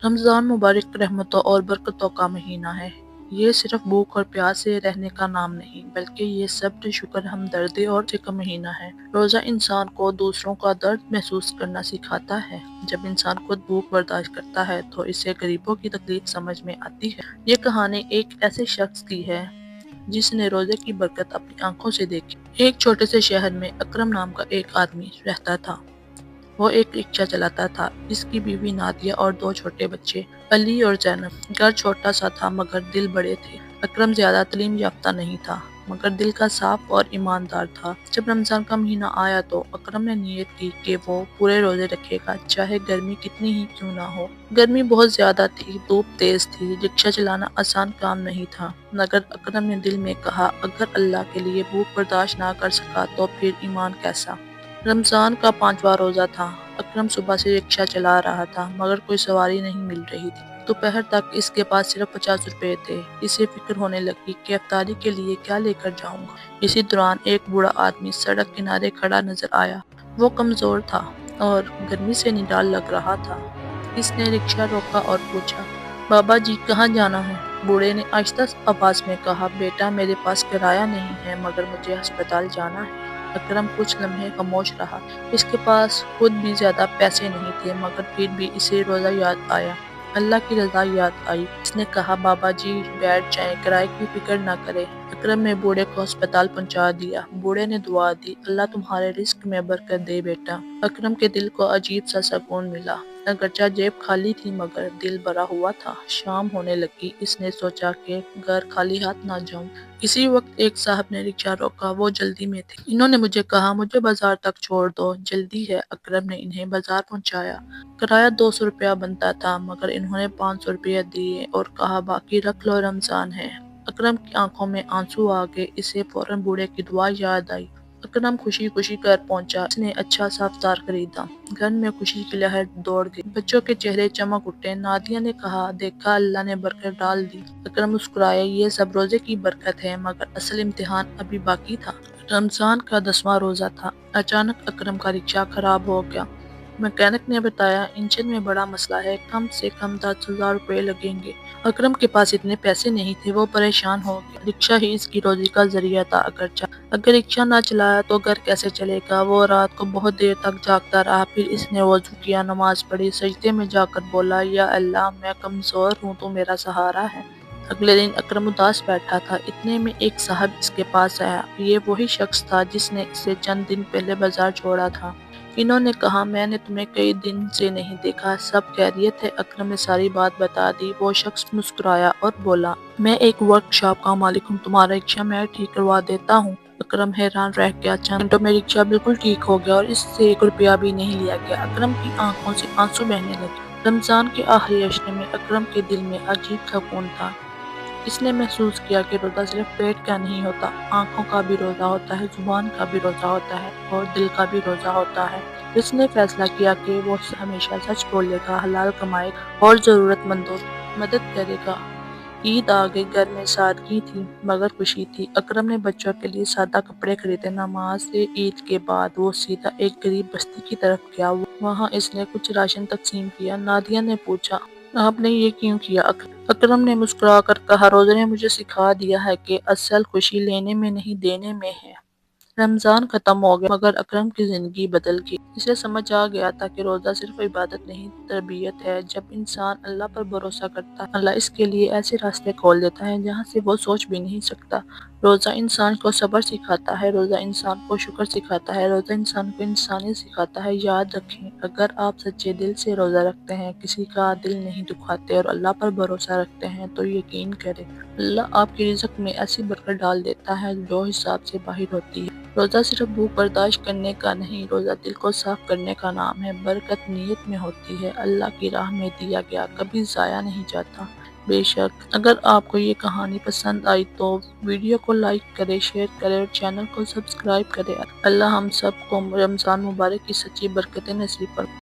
رمضان مبارک رحمتوں اور برکتوں کا مہینہ ہے۔ یہ صرف بھوک اور پیاس سے رہنے کا نام نہیں، بلکہ یہ صبر، شکر، ہمدردی اور کا مہینہ ہے۔ روزہ انسان کو دوسروں کا درد محسوس کرنا سکھاتا ہے۔ جب انسان خود بھوک برداشت کرتا ہے تو اسے غریبوں کی تکلیف سمجھ میں آتی ہے۔ یہ کہانی ایک ایسے شخص کی ہے جس نے روزے کی برکت اپنی آنکھوں سے دیکھی۔ ایک چھوٹے سے شہر میں اکرم نام کا ایک آدمی رہتا تھا۔ وہ ایک رکشہ چلاتا تھا۔ اس کی بیوی نادیہ اور دو چھوٹے بچے علی اور زینب۔ گھر چھوٹا سا تھا مگر دل بڑے تھے۔ اکرم زیادہ تعلیم یافتہ نہیں تھا مگر دل کا صاف اور ایماندار تھا۔ جب رمضان کا مہینہ آیا تو اکرم نے نیت کی کہ وہ پورے روزے رکھے گا، چاہے گرمی کتنی ہی کیوں نہ ہو۔ گرمی بہت زیادہ تھی، دھوپ تیز تھی، رکشہ چلانا آسان کام نہیں تھا، مگر اکرم نے دل میں کہا اگر اللہ کے لیے بھوک برداشت نہ کر سکا تو پھر ایمان کیسا۔ رمضان کا 5واں روزہ تھا۔ اکرم صبح سے رکشہ چلا رہا تھا مگر کوئی سواری نہیں مل رہی تھی۔ دوپہر تک اس کے پاس صرف 50 روپے تھے۔ اسے فکر ہونے لگی کہ افطاری کے لیے کیا لے کر جاؤں گا۔ اسی دوران ایک بوڑھا آدمی سڑک کنارے کھڑا نظر آیا۔ وہ کمزور تھا اور گرمی سے نڈال لگ رہا تھا۔ اس نے رکشہ روکا اور پوچھا بابا جی کہاں جانا ہے؟ بوڑھے نے آہستہ آواز میں کہا بیٹا میرے پاس کرایہ نہیں ہے مگر مجھے ہسپتال جانا ہے۔ اکرم کچھ لمحے خاموش رہا۔ اس کے پاس خود بھی زیادہ پیسے نہیں تھے مگر پھر بھی اسے روزہ یاد آیا، اللہ کی رضا یاد آئی۔ اس نے کہا بابا جی بیٹھ جائیں، کرائے کی فکر نہ کریں۔ اکرم نے بوڑھے کو ہسپتال پہنچا دیا۔ بوڑھے نے دعا دی اللہ تمہارے رزق میں برکت دے بیٹا۔ اکرم کے دل کو عجیب سا سکون ملا۔ اگرچہ جیب خالی تھی مگر دل بھرا ہوا تھا۔ شام ہونے لگی۔ اس نے سوچا کہ گھر خالی ہاتھ نہ جاؤں۔ اسی وقت ایک صاحب نے رکشہ روکا۔ وہ جلدی میں تھے۔ انہوں نے مجھے کہا مجھے بازار تک چھوڑ دو، جلدی ہے۔ اکرم نے انہیں بازار پہنچایا۔ کرایہ 200 روپیہ بنتا تھا مگر انہوں نے 500 روپیہ دیے اور کہا باقی رکھ لو، رمضان ہے۔ اکرم کی آنکھوں میں آنسو آ گئے۔ اسے فوراً بوڑھے کی دعا یاد آئی۔ اکرم خوشی خوشی گھر پہنچا۔ اس نے اچھا سا افطار خریدا۔ گھر میں خوشی کی لہر دوڑ گئی۔ بچوں کے چہرے چمک اٹھے۔ نادیہ نے کہا دیکھا اللہ نے برکت ڈال دی۔ اکرم مسکرایا یہ سب روزے کی برکت ہے مگر اصل امتحان ابھی باقی تھا۔ رمضان کا 10واں روزہ تھا۔ اچانک اکرم کا رکشہ خراب ہو گیا۔ میکینک نے بتایا انجن میں بڑا مسئلہ ہے، کم سے کم 10,000 روپے لگیں گے۔ اکرم کے پاس اتنے پیسے نہیں تھے۔ وہ پریشان ہو گیا۔ رکشہ ہی اس کی روزی کا ذریعہ تھا۔ اگر رکشہ نہ چلایا تو گھر کیسے چلے گا۔ وہ رات کو بہت دیر تک جاگتا رہا۔ پھر اس نے وضو کیا، نماز پڑھی، سجدے میں جا کر بولا یا اللہ میں کمزور ہوں تو میرا سہارا ہے۔ اگلے دن اکرم اداس بیٹھا تھا۔ اتنے میں ایک صاحب اس کے پاس آیا۔ یہ وہی شخص تھا جس نے اسے چند دن پہلے بازار چھوڑا تھا۔ انہوں نے کہا میں نے تمہیں کئی دن سے نہیں دیکھا، سب خیریت ہے؟ اکرم نے ساری بات بتا دی۔ وہ شخص مسکرایا اور بولا میں ایک ورک شاپ کا مالک ہوں، تمہارا رکشہ میں ٹھیک کروا دیتا ہوں۔ اکرم حیران رہ گیا۔ چند منٹوں میں رکشہ بالکل ٹھیک ہو گیا اور اس سے 1 روپیہ بھی نہیں لیا گیا۔ اکرم کی آنکھوں سے آنسو بہنے لگے۔ رمضان کے آخری عشرے میں اکرم کے دل میں عجیب سکون تھا۔ اس نے محسوس کیا کہ روزہ صرف پیٹ کا نہیں ہوتا، آنکھوں کا بھی روزہ ہوتا ہے، زبان کا بھی روزہ ہوتا ہے اور دل کا بھی روزہ ہوتا ہے۔ اس نے فیصلہ کیا کہ وہ ہمیشہ سچ بولے گا، حلال کمائے گا اور ضرورت مندوں کی مدد کرے گا۔ عید آ گئی۔ گھر میں سادگی تھی مگر خوشی تھی۔ اکرم نے بچوں کے لیے سادہ کپڑے خریدے۔ نماز عید کے بعد وہ سیدھا ایک غریب بستی کی طرف گیا۔ وہاں اس نے کچھ راشن تقسیم کیا۔ نادیہ نے پوچھا آپ نے یہ کیوں کیا؟ اکرم نے مسکرا کر کہا روزے نے مجھے سکھا دیا ہے کہ اصل خوشی لینے میں نہیں دینے میں ہے۔ رمضان ختم ہو گیا مگر اکرم کی زندگی بدل گئی۔ اسے سمجھ آ گیا تھا کہ روزہ صرف عبادت نہیں، تربیت ہے۔ جب انسان اللہ پر بھروسہ کرتا ہے، اللہ اس کے لیے ایسے راستے کھول دیتا ہے جہاں سے وہ سوچ بھی نہیں سکتا۔ روزہ انسان کو صبر سکھاتا ہے، روزہ انسان کو شکر سکھاتا ہے، روزہ انسان کو انسانیت سکھاتا ہے۔ یاد رکھیں اگر آپ سچے دل سے روزہ رکھتے ہیں، کسی کا دل نہیں دکھاتے اور اللہ پر بھروسہ رکھتے ہیں تو یقین کریں اللہ آپ کے رزق میں ایسی برکت ڈال دیتا ہے جو حساب سے باہر ہوتی ہے۔ روزہ صرف بھوک برداشت کرنے کا نہیں، روزہ دل کو صاف کرنے کا نام ہے۔ برکت نیت میں ہوتی ہے۔ اللہ کی راہ میں دیا گیا کبھی ضائع نہیں جاتا۔ بے شک اگر آپ کو یہ کہانی پسند آئی تو ویڈیو کو لائک کریں، شیئر کریں اور چینل کو سبسکرائب کریں۔ اللہ ہم سب کو رمضان مبارک کی سچی برکتیں نصیب فرمائے۔